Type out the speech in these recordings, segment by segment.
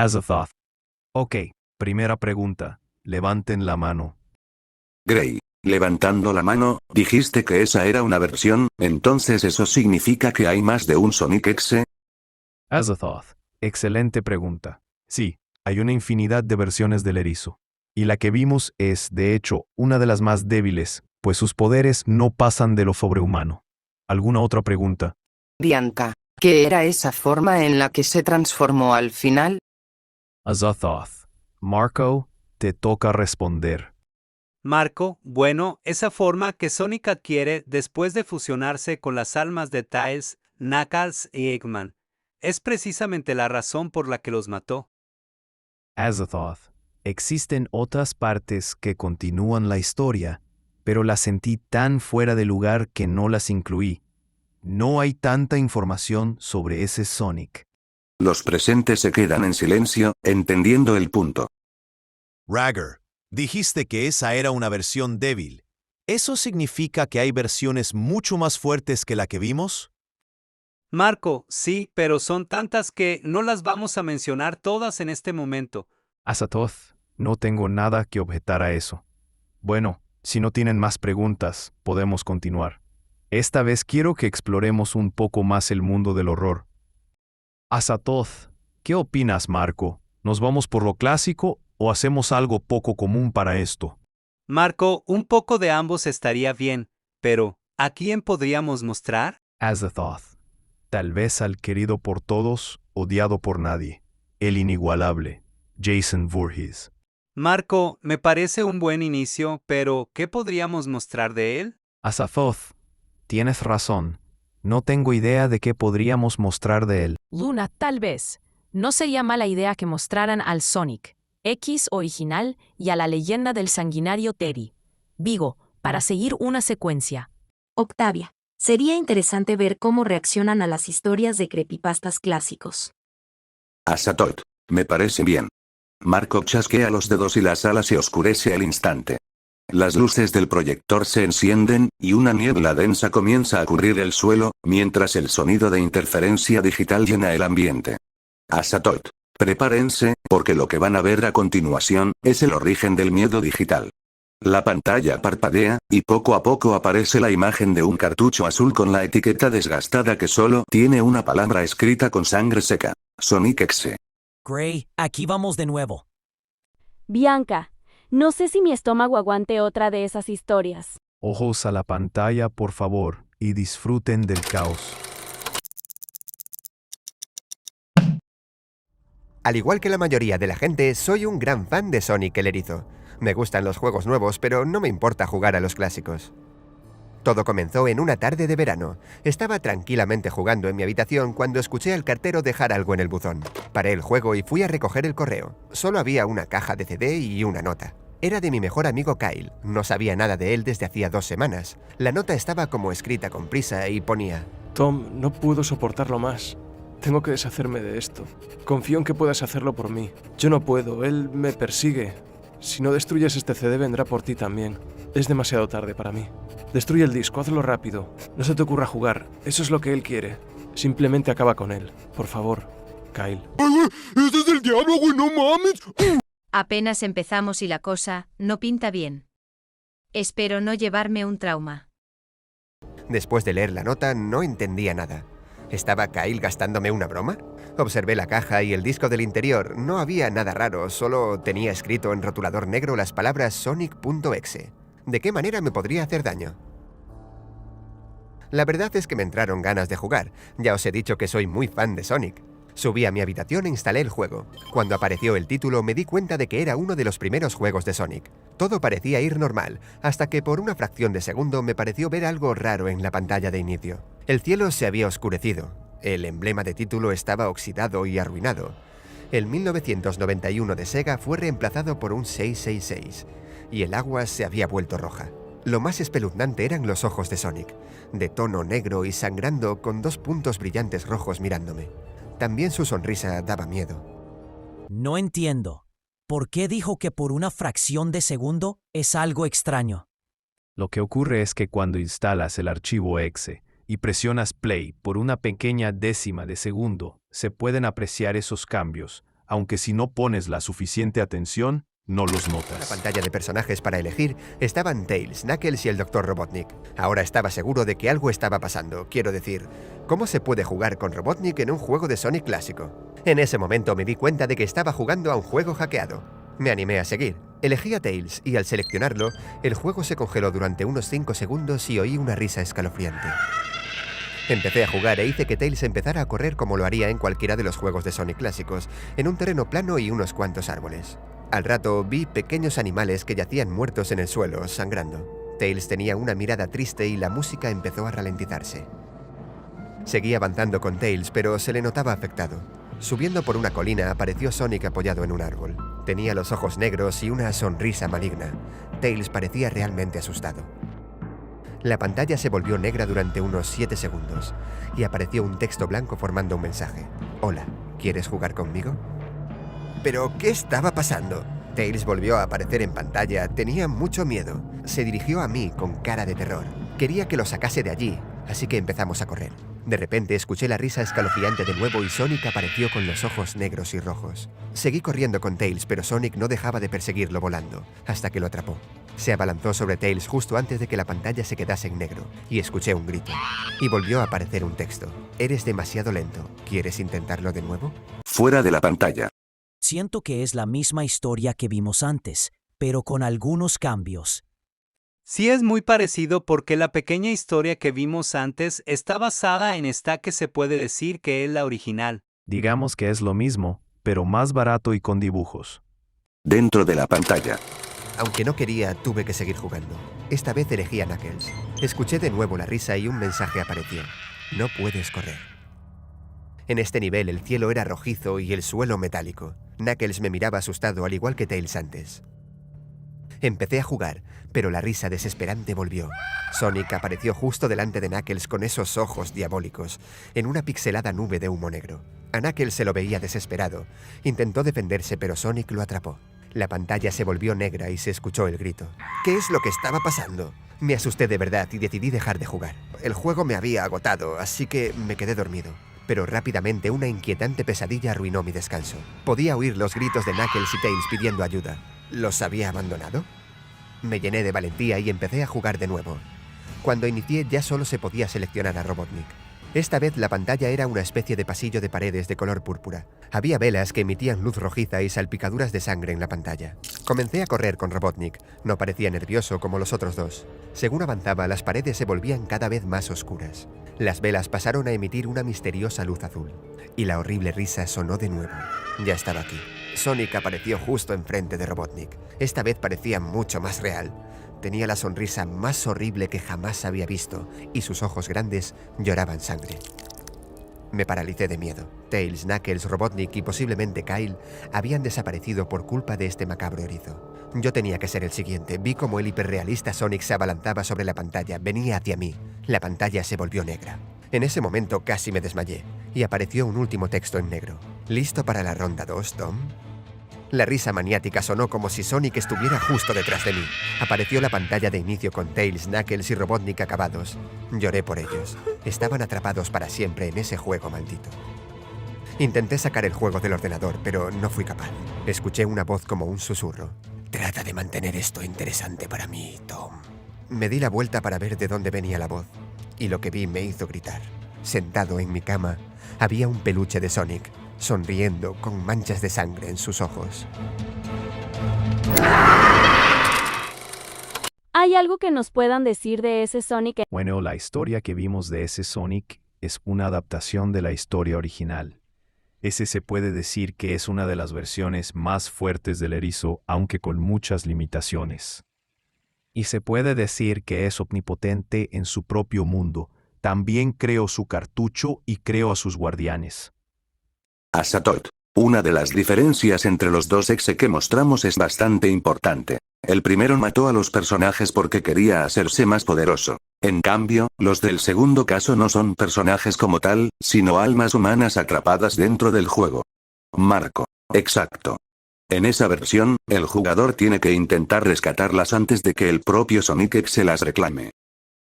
Azathoth. Ok, primera pregunta. Levanten la mano. Gray, levantando la mano, dijiste que esa era una versión, entonces eso significa que hay más de un Sonic X. Azathoth. Excelente pregunta. Sí, hay una infinidad de versiones del erizo. Y la que vimos es, de hecho, una de las más débiles, pues sus poderes no pasan de lo sobrehumano. ¿Alguna otra pregunta? Bianca, ¿qué era esa forma en la que se transformó al final? Azathoth. Marco, te toca responder. Marco, bueno, esa forma que Sonic adquiere después de fusionarse con las almas de Tails, Knuckles y Eggman. Es precisamente la razón por la que los mató. Azathoth. Existen otras partes que continúan la historia, pero las sentí tan fuera de lugar que no las incluí. No hay tanta información sobre ese Sonic. Los presentes se quedan en silencio, entendiendo el punto. Ragger, dijiste que esa era una versión débil. ¿Eso significa que hay versiones mucho más fuertes que la que vimos? Marco, sí, pero son tantas que no las vamos a mencionar todas en este momento. Azathoth, no tengo nada que objetar a eso. Bueno, si no tienen más preguntas, podemos continuar. Esta vez quiero que exploremos un poco más el mundo del horror. Azathoth, ¿qué opinas, Marco? ¿Nos vamos por lo clásico o hacemos algo poco común para esto? Marco, un poco de ambos estaría bien, pero ¿a quién podríamos mostrar? Azathoth, tal vez al querido por todos, odiado por nadie, el inigualable, Jason Voorhees. Marco, me parece un buen inicio, pero ¿qué podríamos mostrar de él? Azathoth, tienes razón. No tengo idea de qué podríamos mostrar de él. Luna, tal vez. No sería mala idea que mostraran al Sonic X original y a la leyenda del sanguinario Teddy. Vigo, para seguir una secuencia. Octavia, sería interesante ver cómo reaccionan a las historias de creepypastas clásicos. Azathoth, me parece bien. Marco chasquea los dedos y la sala se oscurece al instante. Las luces del proyector se encienden, y una niebla densa comienza a cubrir el suelo, mientras el sonido de interferencia digital llena el ambiente. Azathoth, prepárense, porque lo que van a ver a continuación, es el origen del miedo digital. La pantalla parpadea, y poco a poco aparece la imagen de un cartucho azul con la etiqueta desgastada que solo tiene una palabra escrita con sangre seca. Sonic X. Gray, aquí vamos de nuevo. Bianca, no sé si mi estómago aguante otra de esas historias. Ojos a la pantalla, por favor, y disfruten del caos. Al igual que la mayoría de la gente, soy un gran fan de Sonic el Erizo. Me gustan los juegos nuevos, pero no me importa jugar a los clásicos. Todo comenzó en una tarde de verano. Estaba tranquilamente jugando en mi habitación cuando escuché al cartero dejar algo en el buzón. Paré el juego y fui a recoger el correo. Solo había una caja de CD y una nota. Era de mi mejor amigo Kyle. No sabía nada de él desde hacía 2 semanas. La nota estaba como escrita con prisa y ponía: Tom, no puedo soportarlo más. Tengo que deshacerme de esto. Confío en que puedas hacerlo por mí. Yo no puedo, él me persigue. Si no destruyes este CD vendrá por ti también. Es demasiado tarde para mí. Destruye el disco, hazlo rápido. No se te ocurra jugar, eso es lo que él quiere. Simplemente acaba con él, por favor, Kyle. ¡Ese es el diablo, güey! ¡No mames! Apenas empezamos y la cosa no pinta bien. Espero no llevarme un trauma. Después de leer la nota, no entendía nada. ¿Estaba Kyle gastándome una broma? Observé la caja y el disco del interior. No había nada raro, solo tenía escrito en rotulador negro las palabras Sonic.exe. ¿De qué manera me podría hacer daño? La verdad es que me entraron ganas de jugar. Ya os he dicho que soy muy fan de Sonic. Subí a mi habitación e instalé el juego. Cuando apareció el título me di cuenta de que era uno de los primeros juegos de Sonic. Todo parecía ir normal, hasta que por una fracción de segundo me pareció ver algo raro en la pantalla de inicio. El cielo se había oscurecido. El emblema de título estaba oxidado y arruinado. El 1991 de Sega fue reemplazado por un 666. Y el agua se había vuelto roja. Lo más espeluznante eran los ojos de Sonic, de tono negro y sangrando con 2 puntos brillantes rojos mirándome. También su sonrisa daba miedo. No entiendo. ¿Por qué dijo que por una fracción de segundo es algo extraño? Lo que ocurre es que cuando instalas el archivo exe y presionas play por una pequeña décima de segundo, se pueden apreciar esos cambios, aunque si no pones la suficiente atención, no los En la notas. pantalla de personajes para elegir estaban Tails, Knuckles y el Dr. Robotnik. Ahora estaba seguro de que algo estaba pasando. Quiero decir, ¿cómo se puede jugar con Robotnik en un juego de Sonic clásico? En ese momento me di cuenta de que estaba jugando a un juego hackeado. Me animé a seguir. Elegí a Tails y al seleccionarlo, el juego se congeló durante unos 5 segundos y oí una risa escalofriante. Empecé a jugar e hice que Tails empezara a correr como lo haría en cualquiera de los juegos de Sonic clásicos, en un terreno plano y unos cuantos árboles. Al rato vi pequeños animales que yacían muertos en el suelo, sangrando. Tails tenía una mirada triste y la música empezó a ralentizarse. Seguí avanzando con Tails, pero se le notaba afectado. Subiendo por una colina apareció Sonic apoyado en un árbol. Tenía los ojos negros y una sonrisa maligna. Tails parecía realmente asustado. La pantalla se volvió negra durante unos 7 segundos y apareció un texto blanco formando un mensaje. Hola, ¿quieres jugar conmigo? ¿Pero qué estaba pasando? Tails volvió a aparecer en pantalla. Tenía mucho miedo. Se dirigió a mí con cara de terror. Quería que lo sacase de allí, así que empezamos a correr. De repente escuché la risa escalofriante de nuevo y Sonic apareció con los ojos negros y rojos. Seguí corriendo con Tails, pero Sonic no dejaba de perseguirlo volando, hasta que lo atrapó. Se abalanzó sobre Tails justo antes de que la pantalla se quedase en negro, y escuché un grito. Y volvió a aparecer un texto. Eres demasiado lento. ¿Quieres intentarlo de nuevo? Fuera de la pantalla. Siento que es la misma historia que vimos antes, pero con algunos cambios. Sí es muy parecido porque la pequeña historia que vimos antes está basada en esta que se puede decir que es la original. Digamos que es lo mismo, pero más barato y con dibujos. Dentro de la pantalla. Aunque no quería, tuve que seguir jugando. Esta vez elegí a Knuckles. Escuché de nuevo la risa y un mensaje apareció. No puedes correr. En este nivel el cielo era rojizo y el suelo metálico. Knuckles me miraba asustado al igual que Tails antes. Empecé a jugar, pero la risa desesperante volvió. Sonic apareció justo delante de Knuckles con esos ojos diabólicos, en una pixelada nube de humo negro. A Knuckles se lo veía desesperado. Intentó defenderse, pero Sonic lo atrapó. La pantalla se volvió negra y se escuchó el grito. ¿Qué es lo que estaba pasando? Me asusté de verdad y decidí dejar de jugar. El juego me había agotado, así que me quedé dormido. Pero rápidamente una inquietante pesadilla arruinó mi descanso. Podía oír los gritos de Knuckles y Tails pidiendo ayuda. ¿Los había abandonado? Me llené de valentía y empecé a jugar de nuevo. Cuando inicié ya solo se podía seleccionar a Robotnik. Esta vez la pantalla era una especie de pasillo de paredes de color púrpura. Había velas que emitían luz rojiza y salpicaduras de sangre en la pantalla. Comencé a correr con Robotnik. No parecía nervioso como los otros dos. Según avanzaba, las paredes se volvían cada vez más oscuras. Las velas pasaron a emitir una misteriosa luz azul. Y la horrible risa sonó de nuevo. Ya estaba aquí. Sonic apareció justo enfrente de Robotnik. Esta vez parecía mucho más real. Tenía la sonrisa más horrible que jamás había visto y sus ojos grandes lloraban sangre. Me paralicé de miedo. Tails, Knuckles, Robotnik y posiblemente Kyle habían desaparecido por culpa de este macabro erizo. Yo tenía que ser el siguiente. Vi como el hiperrealista Sonic se abalanzaba sobre la pantalla. Venía hacia mí. La pantalla se volvió negra. En ese momento casi me desmayé y apareció un último texto en negro. ¿Listo para la ronda 2, Tom? La risa maniática sonó como si Sonic estuviera justo detrás de mí. Apareció la pantalla de inicio con Tails, Knuckles y Robotnik acabados. Lloré por ellos. Estaban atrapados para siempre en ese juego maldito. Intenté sacar el juego del ordenador, pero no fui capaz. Escuché una voz como un susurro. Trata de mantener esto interesante para mí, Tom. Me di la vuelta para ver de dónde venía la voz, y lo que vi me hizo gritar. Sentado en mi cama, había un peluche de Sonic, sonriendo con manchas de sangre en sus ojos. ¿Hay algo que nos puedan decir de ese Sonic? Bueno, la historia que vimos de ese Sonic es una adaptación de la historia original. Ese se puede decir que es una de las versiones más fuertes del erizo, aunque con muchas limitaciones. Y se puede decir que es omnipotente en su propio mundo. También creó su cartucho y creó a sus guardianes. Asatot. Una de las diferencias entre los dos exe que mostramos es bastante importante. El primero mató a los personajes porque quería hacerse más poderoso. En cambio, los del segundo caso no son personajes como tal, sino almas humanas atrapadas dentro del juego. Marco. Exacto. En esa versión, el jugador tiene que intentar rescatarlas antes de que el propio Sonic X se las reclame.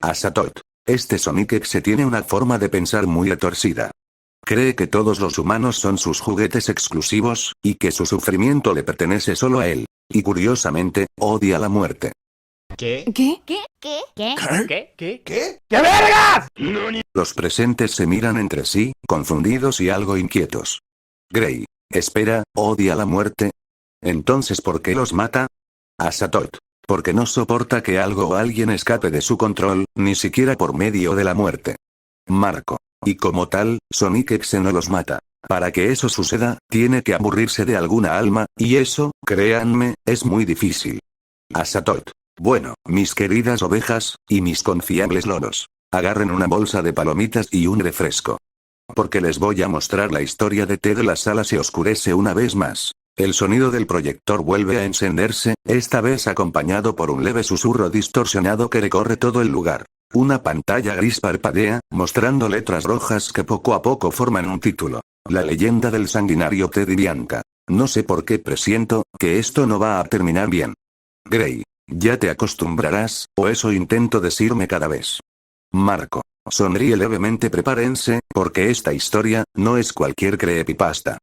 Asatot. Este Sonic X tiene una forma de pensar muy retorcida. Cree que todos los humanos son sus juguetes exclusivos, y que su sufrimiento le pertenece solo a él. Y curiosamente, odia la muerte. ¿Qué? ¿Qué? ¿Qué? ¿Qué? ¿Qué? ¿Qué? ¿Qué? ¿Qué? ¡Qué vergas! Los presentes se miran entre sí, confundidos y algo inquietos. Gray. Espera, ¿odia la muerte? Entonces, ¿por qué los mata? Asatot. Porque no soporta que algo o alguien escape de su control, ni siquiera por medio de la muerte. Marco. Y como tal, Sonic X no los mata. Para que eso suceda, tiene que aburrirse de alguna alma, y eso, créanme, es muy difícil. Asatot. Bueno, mis queridas ovejas, y mis confiables loros. Agarren una bolsa de palomitas y un refresco. Porque les voy a mostrar la historia de Ted. La sala se oscurece una vez más. El sonido del proyector vuelve a encenderse, esta vez acompañado por un leve susurro distorsionado que recorre todo el lugar. Una pantalla gris parpadea, mostrando letras rojas que poco a poco forman un título. La leyenda del sanguinario Ted y Bianca. No sé por qué presiento que esto no va a terminar bien. Gray. Ya te acostumbrarás, o eso intento decirme cada vez. Marco. Sonríe levemente. Prepárense, porque esta historia no es cualquier creepypasta.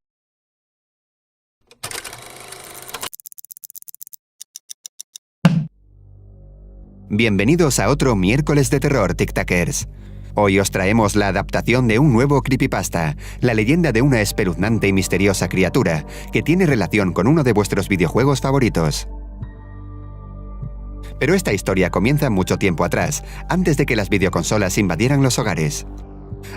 Bienvenidos a otro miércoles de terror, TikTokers. Hoy os traemos la adaptación de un nuevo creepypasta, la leyenda de una espeluznante y misteriosa criatura, que tiene relación con uno de vuestros videojuegos favoritos. Pero esta historia comienza mucho tiempo atrás, antes de que las videoconsolas invadieran los hogares.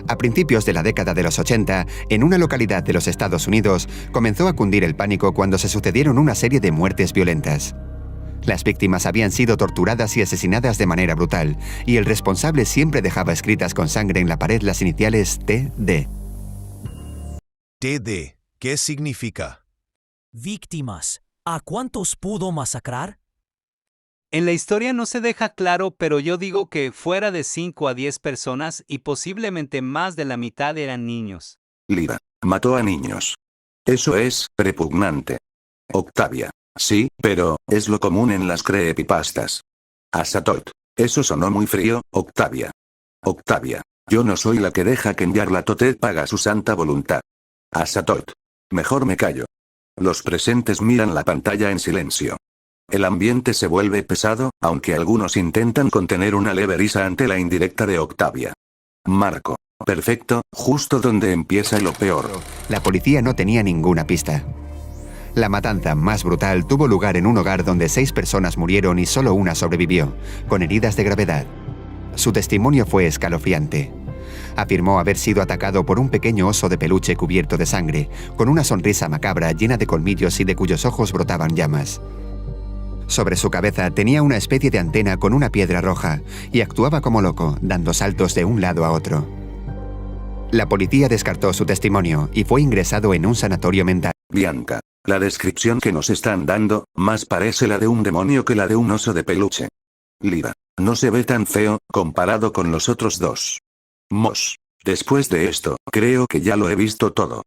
A principios de la década de los 80, en una localidad de los Estados Unidos, comenzó a cundir el pánico cuando se sucedieron una serie de muertes violentas. Las víctimas habían sido torturadas y asesinadas de manera brutal, y el responsable siempre dejaba escritas con sangre en la pared las iniciales TD. TD, ¿qué significa? Víctimas. ¿A cuántos pudo masacrar? En la historia no se deja claro, pero yo digo que fuera de 5 a 10 personas y posiblemente más de la mitad eran niños. Lida. Mató a niños. Eso es repugnante. Octavia. Sí, pero es lo común en las creepypastas. Asatot. Eso sonó muy frío, Octavia. Octavia. Yo no soy la que deja que Nyarlathotep haga su santa voluntad. Asatot. Mejor me callo. Los presentes miran la pantalla en silencio. El ambiente se vuelve pesado, aunque algunos intentan contener una leve risa ante la indirecta de Octavia. Marco. Perfecto, justo donde empieza lo peor. La policía no tenía ninguna pista. La matanza más brutal tuvo lugar en un hogar donde 6 personas murieron y solo una sobrevivió, con heridas de gravedad. Su testimonio fue escalofriante. Afirmó haber sido atacado por un pequeño oso de peluche cubierto de sangre, con una sonrisa macabra llena de colmillos y de cuyos ojos brotaban llamas. Sobre su cabeza tenía una especie de antena con una piedra roja, y actuaba como loco, dando saltos de un lado a otro. La policía descartó su testimonio y fue ingresado en un sanatorio mental. Bianca. La descripción que nos están dando, más parece la de un demonio que la de un oso de peluche. Lida. No se ve tan feo, comparado con los otros dos. Moss. Después de esto, creo que ya lo he visto todo.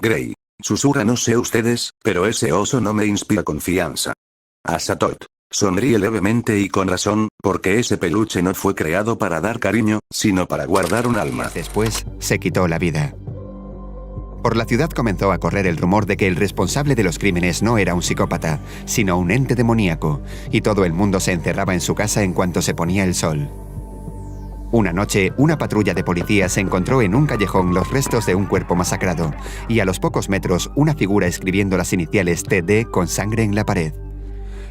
Gray. Susurra. No sé ustedes, pero ese oso no me inspira confianza. Asatot. Sonríe levemente y con razón, porque ese peluche no fue creado para dar cariño, sino para guardar un alma. Después, se quitó la vida. Por la ciudad comenzó a correr el rumor de que el responsable de los crímenes no era un psicópata, sino un ente demoníaco, y todo el mundo se encerraba en su casa en cuanto se ponía el sol. Una noche, una patrulla de policía se encontró en un callejón los restos de un cuerpo masacrado, y a los pocos metros una figura escribiendo las iniciales TD con sangre en la pared.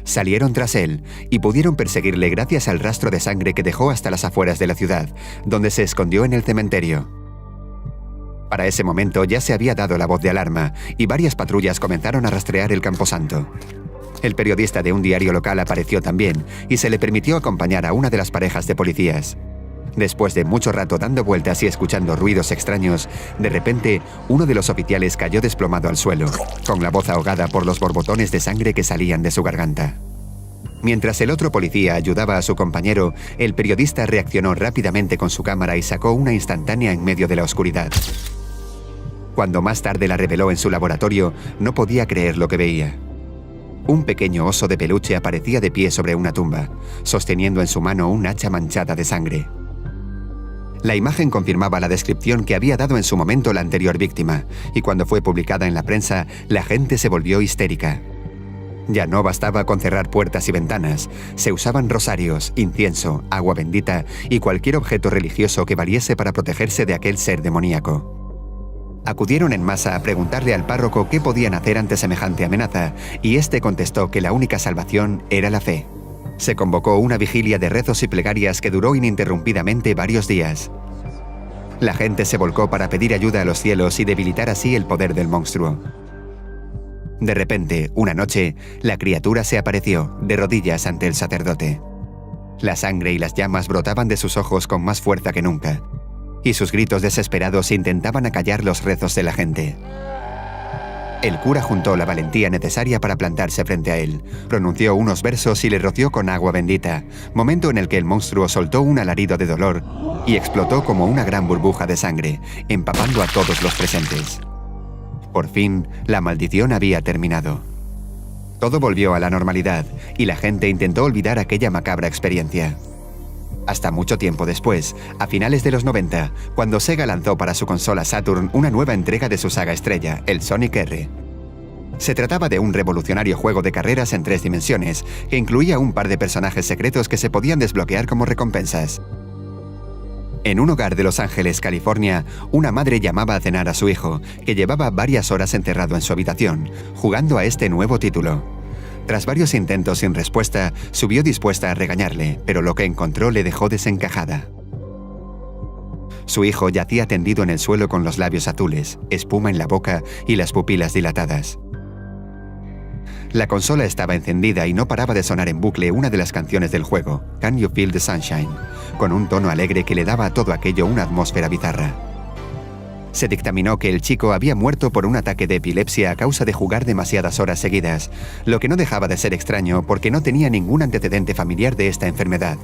Salieron tras él, y pudieron perseguirle gracias al rastro de sangre que dejó hasta las afueras de la ciudad, donde se escondió en el cementerio. Para ese momento ya se había dado la voz de alarma, y varias patrullas comenzaron a rastrear el camposanto. El periodista de un diario local apareció también, y se le permitió acompañar a una de las parejas de policías. Después de mucho rato dando vueltas y escuchando ruidos extraños, de repente, uno de los oficiales cayó desplomado al suelo, con la voz ahogada por los borbotones de sangre que salían de su garganta. Mientras el otro policía ayudaba a su compañero, el periodista reaccionó rápidamente con su cámara y sacó una instantánea en medio de la oscuridad. Cuando más tarde la reveló en su laboratorio, no podía creer lo que veía. Un pequeño oso de peluche aparecía de pie sobre una tumba, sosteniendo en su mano un hacha manchada de sangre. La imagen confirmaba la descripción que había dado en su momento la anterior víctima, y cuando fue publicada en la prensa, la gente se volvió histérica. Ya no bastaba con cerrar puertas y ventanas, se usaban rosarios, incienso, agua bendita y cualquier objeto religioso que valiese para protegerse de aquel ser demoníaco. Acudieron en masa a preguntarle al párroco qué podían hacer ante semejante amenaza, y este contestó que la única salvación era la fe. Se convocó una vigilia de rezos y plegarias que duró ininterrumpidamente varios días. La gente se volcó para pedir ayuda a los cielos y debilitar así el poder del monstruo. De repente, una noche, la criatura se apareció, de rodillas ante el sacerdote. La sangre y las llamas brotaban de sus ojos con más fuerza que nunca, y sus gritos desesperados intentaban acallar los rezos de la gente. El cura juntó la valentía necesaria para plantarse frente a él, pronunció unos versos y le roció con agua bendita, momento en el que el monstruo soltó un alarido de dolor y explotó como una gran burbuja de sangre, empapando a todos los presentes. Por fin, la maldición había terminado. Todo volvió a la normalidad y la gente intentó olvidar aquella macabra experiencia. Hasta mucho tiempo después, a finales de los 90, cuando Sega lanzó para su consola Saturn una nueva entrega de su saga estrella, el Sonic R. Se trataba de un revolucionario juego de carreras en 3 dimensiones, que incluía un par de personajes secretos que se podían desbloquear como recompensas. En un hogar de Los Ángeles, California, una madre llamaba a cenar a su hijo, que llevaba varias horas encerrado en su habitación, jugando a este nuevo título. Tras varios intentos sin respuesta, subió dispuesta a regañarle, pero lo que encontró le dejó desencajada. Su hijo yacía tendido en el suelo con los labios azules, espuma en la boca y las pupilas dilatadas. La consola estaba encendida y no paraba de sonar en bucle una de las canciones del juego, Can You Feel the Sunshine, con un tono alegre que le daba a todo aquello una atmósfera bizarra. Se dictaminó que el chico había muerto por un ataque de epilepsia a causa de jugar demasiadas horas seguidas, lo que no dejaba de ser extraño porque no tenía ningún antecedente familiar de esta enfermedad.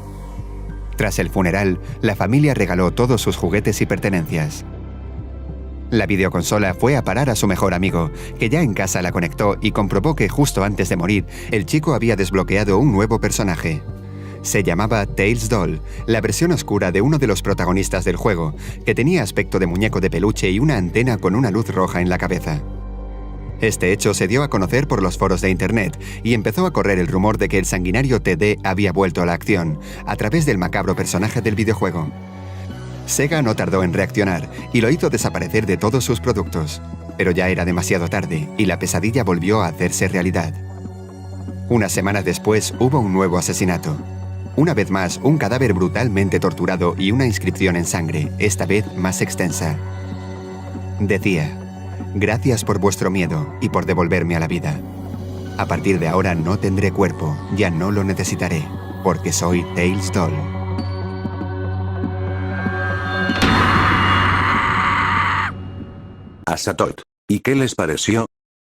Tras el funeral, la familia regaló todos sus juguetes y pertenencias. La videoconsola fue a parar a su mejor amigo, que ya en casa la conectó y comprobó que justo antes de morir, el chico había desbloqueado un nuevo personaje. Se llamaba Tails Doll, la versión oscura de uno de los protagonistas del juego, que tenía aspecto de muñeco de peluche y una antena con una luz roja en la cabeza. Este hecho se dio a conocer por los foros de internet y empezó a correr el rumor de que el sanguinario TD había vuelto a la acción, a través del macabro personaje del videojuego. Sega no tardó en reaccionar y lo hizo desaparecer de todos sus productos, pero ya era demasiado tarde y la pesadilla volvió a hacerse realidad. Unas semanas después hubo un nuevo asesinato. Una vez más, un cadáver brutalmente torturado y una inscripción en sangre, esta vez más extensa. Decía: «Gracias por vuestro miedo y por devolverme a la vida. A partir de ahora no tendré cuerpo, ya no lo necesitaré, porque soy Tails Doll». Asatot. ¿Y qué les pareció?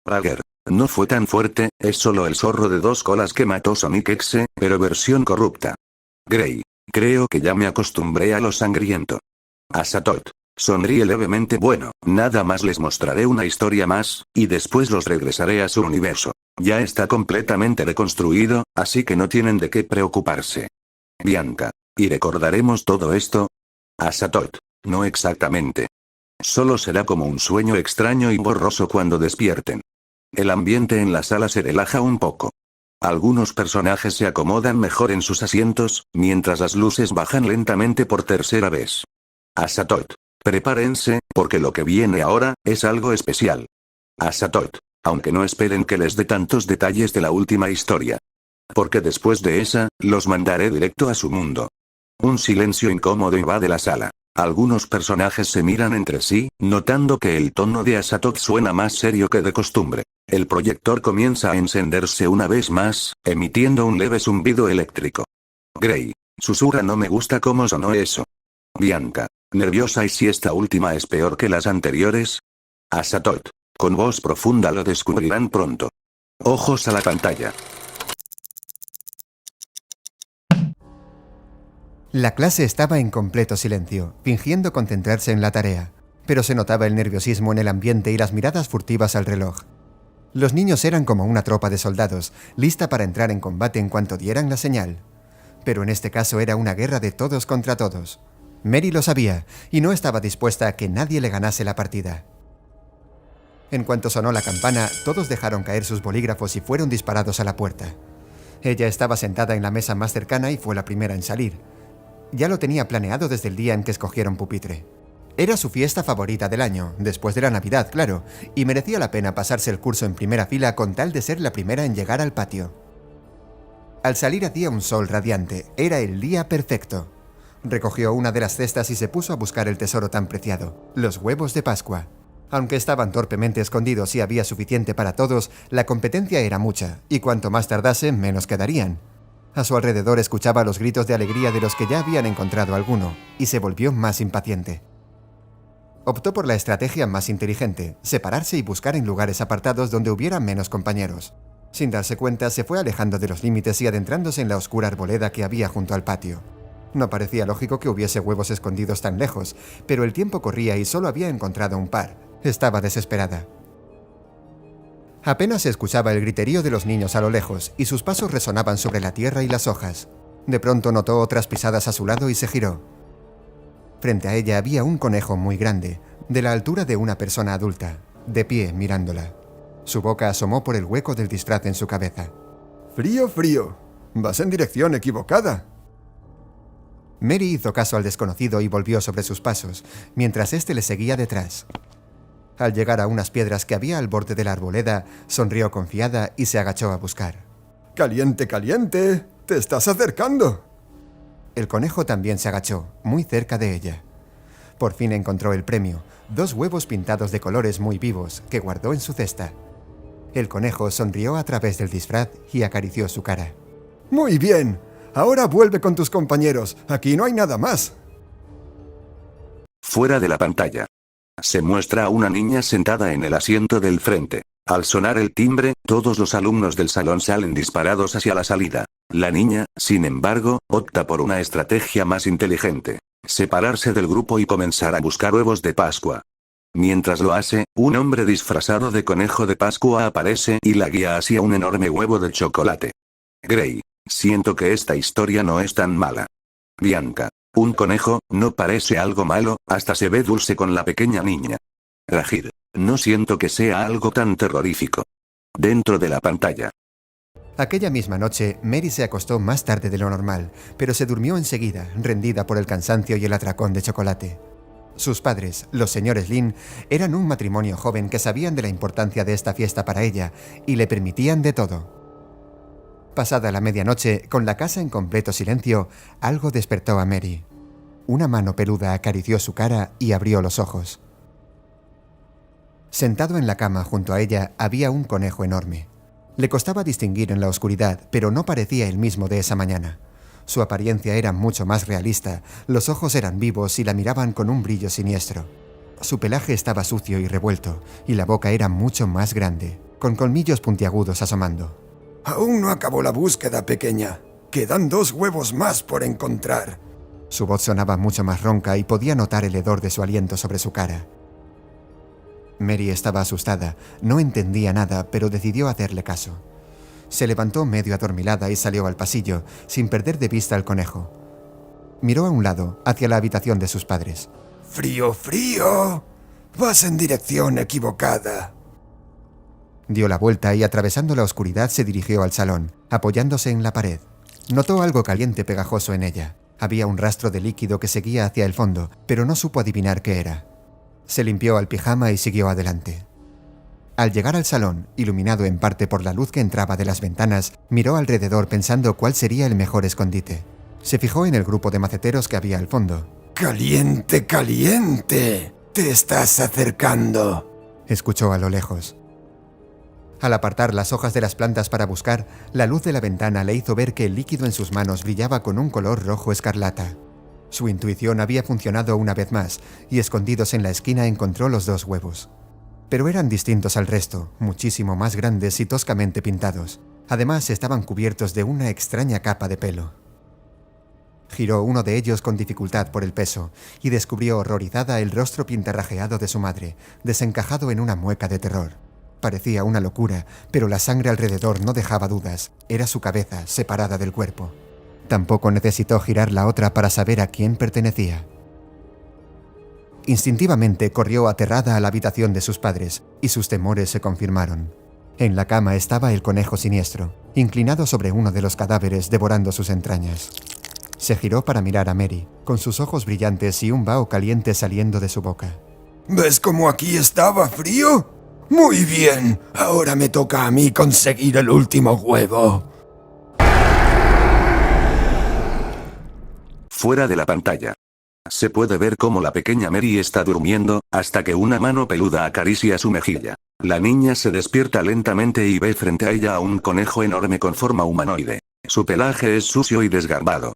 Rager. No fue tan fuerte, es solo el zorro de 2 colas que mató Sonic X, pero versión corrupta. Gray. Creo que ya me acostumbré a lo sangriento. Asatot. Sonríe levemente. Bueno, nada más les mostraré una historia más, y después los regresaré a su universo. Ya está completamente reconstruido, así que no tienen de qué preocuparse. Bianca. ¿Y recordaremos todo esto? Asatot. No exactamente. Solo será como un sueño extraño y borroso cuando despierten. El ambiente en la sala se relaja un poco. Algunos personajes se acomodan mejor en sus asientos, mientras las luces bajan lentamente por tercera vez. Asatot. Prepárense, porque lo que viene ahora es algo especial. Asatot. Aunque no esperen que les dé tantos detalles de la última historia. Porque después de esa, los mandaré directo a su mundo. Un silencio incómodo invade la sala. Algunos personajes se miran entre sí, notando que el tono de Asatot suena más serio que de costumbre. El proyector comienza a encenderse una vez más, emitiendo un leve zumbido eléctrico. Gray. Susurra: no me gusta cómo sonó eso. Bianca. Nerviosa. ¿Y si esta última es peor que las anteriores? Asatot. Con voz profunda: lo descubrirán pronto. Ojos a la pantalla. La clase estaba en completo silencio, fingiendo concentrarse en la tarea, pero se notaba el nerviosismo en el ambiente y las miradas furtivas al reloj. Los niños eran como una tropa de soldados, lista para entrar en combate en cuanto dieran la señal. Pero en este caso era una guerra de todos contra todos. Mary lo sabía y no estaba dispuesta a que nadie le ganase la partida. En cuanto sonó la campana, todos dejaron caer sus bolígrafos y fueron disparados a la puerta. Ella estaba sentada en la mesa más cercana y fue la primera en salir. Ya lo tenía planeado desde el día en que escogieron pupitre. Era su fiesta favorita del año, después de la Navidad, claro, y merecía la pena pasarse el curso en primera fila con tal de ser la primera en llegar al patio. Al salir hacía un sol radiante, era el día perfecto. Recogió una de las cestas y se puso a buscar el tesoro tan preciado, los huevos de Pascua. Aunque estaban torpemente escondidos y había suficiente para todos, la competencia era mucha, y cuanto más tardase, menos quedarían. A su alrededor escuchaba los gritos de alegría de los que ya habían encontrado alguno, y se volvió más impaciente. Optó por la estrategia más inteligente, separarse y buscar en lugares apartados donde hubiera menos compañeros. Sin darse cuenta, se fue alejando de los límites y adentrándose en la oscura arboleda que había junto al patio. No parecía lógico que hubiese huevos escondidos tan lejos, pero el tiempo corría y solo había encontrado un par. Estaba desesperada. Apenas se escuchaba el griterío de los niños a lo lejos, y sus pasos resonaban sobre la tierra y las hojas. De pronto notó otras pisadas a su lado y se giró. Frente a ella había un conejo muy grande, de la altura de una persona adulta, de pie mirándola. Su boca asomó por el hueco del disfraz en su cabeza. Frío, frío. Vas en dirección equivocada. Mary hizo caso al desconocido y volvió sobre sus pasos, mientras éste le seguía detrás. Al llegar a unas piedras que había al borde de la arboleda, sonrió confiada y se agachó a buscar. ¡Caliente, caliente! ¡Te estás acercando! El conejo también se agachó, muy cerca de ella. Por fin encontró el premio, 2 huevos pintados de colores muy vivos, que guardó en su cesta. El conejo sonrió a través del disfraz y acarició su cara. ¡Muy bien! Ahora vuelve con tus compañeros. Aquí no hay nada más. Fuera de la pantalla. Se muestra a una niña sentada en el asiento del frente. Al sonar el timbre, todos los alumnos del salón salen disparados hacia la salida. La niña, sin embargo, opta por una estrategia más inteligente. Separarse del grupo y comenzar a buscar huevos de Pascua. Mientras lo hace, un hombre disfrazado de conejo de Pascua aparece y la guía hacia un enorme huevo de chocolate. Gray. Siento que esta historia no es tan mala. Bianca. Un conejo, no parece algo malo, hasta se ve dulce con la pequeña niña. Rajid. No siento que sea algo tan terrorífico. Dentro de la pantalla. Aquella misma noche, Mary se acostó más tarde de lo normal, pero se durmió enseguida, rendida por el cansancio y el atracón de chocolate. Sus padres, los señores Lin, eran un matrimonio joven que sabían de la importancia de esta fiesta para ella y le permitían de todo. Pasada la medianoche, con la casa en completo silencio, algo despertó a Mary. Una mano peluda acarició su cara y abrió los ojos. Sentado en la cama junto a ella había un conejo enorme. Le costaba distinguir en la oscuridad, pero no parecía el mismo de esa mañana. Su apariencia era mucho más realista, los ojos eran vivos y la miraban con un brillo siniestro. Su pelaje estaba sucio y revuelto, y la boca era mucho más grande, con colmillos puntiagudos asomando. Aún no acabó la búsqueda, pequeña. Quedan 2 huevos más por encontrar. Su voz sonaba mucho más ronca y podía notar el hedor de su aliento sobre su cara. Mary estaba asustada, no entendía nada, pero decidió hacerle caso. Se levantó medio adormilada y salió al pasillo, sin perder de vista al conejo. Miró a un lado, hacia la habitación de sus padres. ¡Frío, frío! Vas en dirección equivocada. Dio la vuelta y atravesando la oscuridad se dirigió al salón, apoyándose en la pared. Notó algo caliente pegajoso en ella. Había un rastro de líquido que seguía hacia el fondo, pero no supo adivinar qué era. Se limpió al pijama y siguió adelante. Al llegar al salón, iluminado en parte por la luz que entraba de las ventanas, miró alrededor pensando cuál sería el mejor escondite. Se fijó en el grupo de maceteros que había al fondo. ¡Caliente, caliente! ¡Te estás acercando! Escuchó a lo lejos. Al apartar las hojas de las plantas para buscar, la luz de la ventana le hizo ver que el líquido en sus manos brillaba con un color rojo escarlata. Su intuición había funcionado una vez más, y escondidos en la esquina encontró los 2 huevos. Pero eran distintos al resto, muchísimo más grandes y toscamente pintados. Además, estaban cubiertos de una extraña capa de pelo. Giró uno de ellos con dificultad por el peso, y descubrió horrorizada el rostro pintarrajeado de su madre, desencajado en una mueca de terror. Parecía una locura, pero la sangre alrededor no dejaba dudas. Era su cabeza, separada del cuerpo. Tampoco necesitó girar la otra para saber a quién pertenecía. Instintivamente corrió aterrada a la habitación de sus padres, y sus temores se confirmaron. En la cama estaba el conejo siniestro, inclinado sobre uno de los cadáveres devorando sus entrañas. Se giró para mirar a Mary, con sus ojos brillantes y un vaho caliente saliendo de su boca. ¿Ves cómo aquí estaba frío? Muy bien, ahora me toca a mí conseguir el último huevo. Fuera de la pantalla. Se puede ver cómo la pequeña Mary está durmiendo, hasta que una mano peluda acaricia su mejilla. La niña se despierta lentamente y ve frente a ella a un conejo enorme con forma humanoide. Su pelaje es sucio y desgarbado.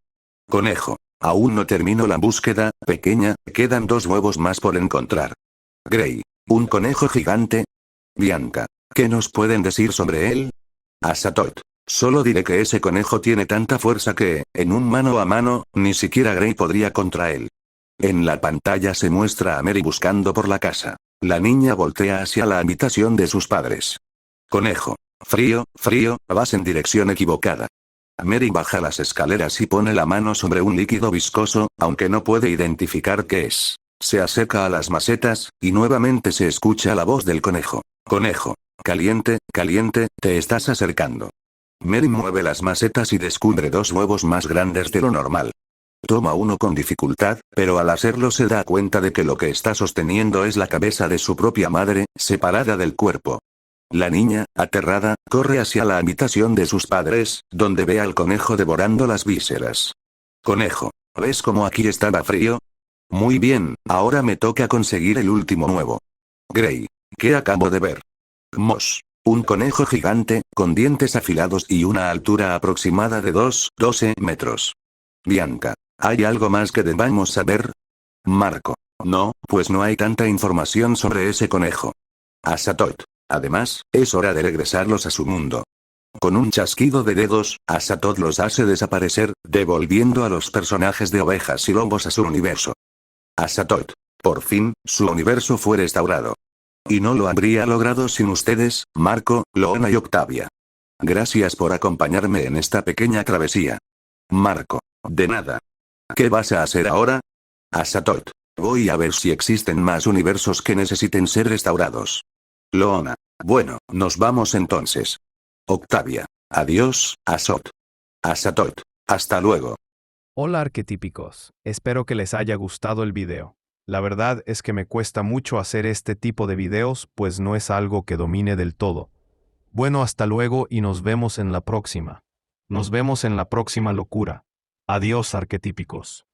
Conejo. Aún no termino la búsqueda, pequeña, quedan 2 huevos más por encontrar. Gray. ¿Un conejo gigante? Bianca. ¿Qué nos pueden decir sobre él? Asatot. Solo diré que ese conejo tiene tanta fuerza que, en un mano a mano, ni siquiera Gray podría contra él. En la pantalla se muestra a Mary buscando por la casa. La niña voltea hacia la habitación de sus padres. Conejo. Frío, vas en dirección equivocada. Mary baja las escaleras y pone la mano sobre un líquido viscoso, aunque no puede identificar qué es. Se acerca a las macetas, y nuevamente se escucha la voz del conejo. Conejo. Caliente, te estás acercando. Mary mueve las macetas y descubre 2 huevos más grandes de lo normal. Toma uno con dificultad, pero al hacerlo se da cuenta de que lo que está sosteniendo es la cabeza de su propia madre, separada del cuerpo. La niña, aterrada, corre hacia la habitación de sus padres, donde ve al conejo devorando las vísceras. Conejo, ¿ves cómo aquí estaba frío? Muy bien, ahora me toca conseguir el último huevo. Gray, ¿qué acabo de ver? Moss. Un conejo gigante, con dientes afilados y una altura aproximada de 12 metros. Bianca. ¿Hay algo más que debamos saber? Marco. No, pues no hay tanta información sobre ese conejo. Asatot. Además, es hora de regresarlos a su mundo. Con un chasquido de dedos, Asatot los hace desaparecer, devolviendo a los personajes de Ovejas y Lobos a su universo. Asatot. Por fin, su universo fue restaurado. Y no lo habría logrado sin ustedes, Marco, Loona y Octavia. Gracias por acompañarme en esta pequeña travesía. Marco. De nada. ¿Qué vas a hacer ahora? Asatot. Voy a ver si existen más universos que necesiten ser restaurados. Loona. Bueno, nos vamos entonces. Octavia. Adiós, Asot. Asatot. Hasta luego. Hola arquetípicos, espero que les haya gustado el video. La verdad es que me cuesta mucho hacer este tipo de videos, pues no es algo que domine del todo. Bueno, hasta luego y nos vemos en la próxima. Nos vemos en la próxima locura. Adiós arquetípicos.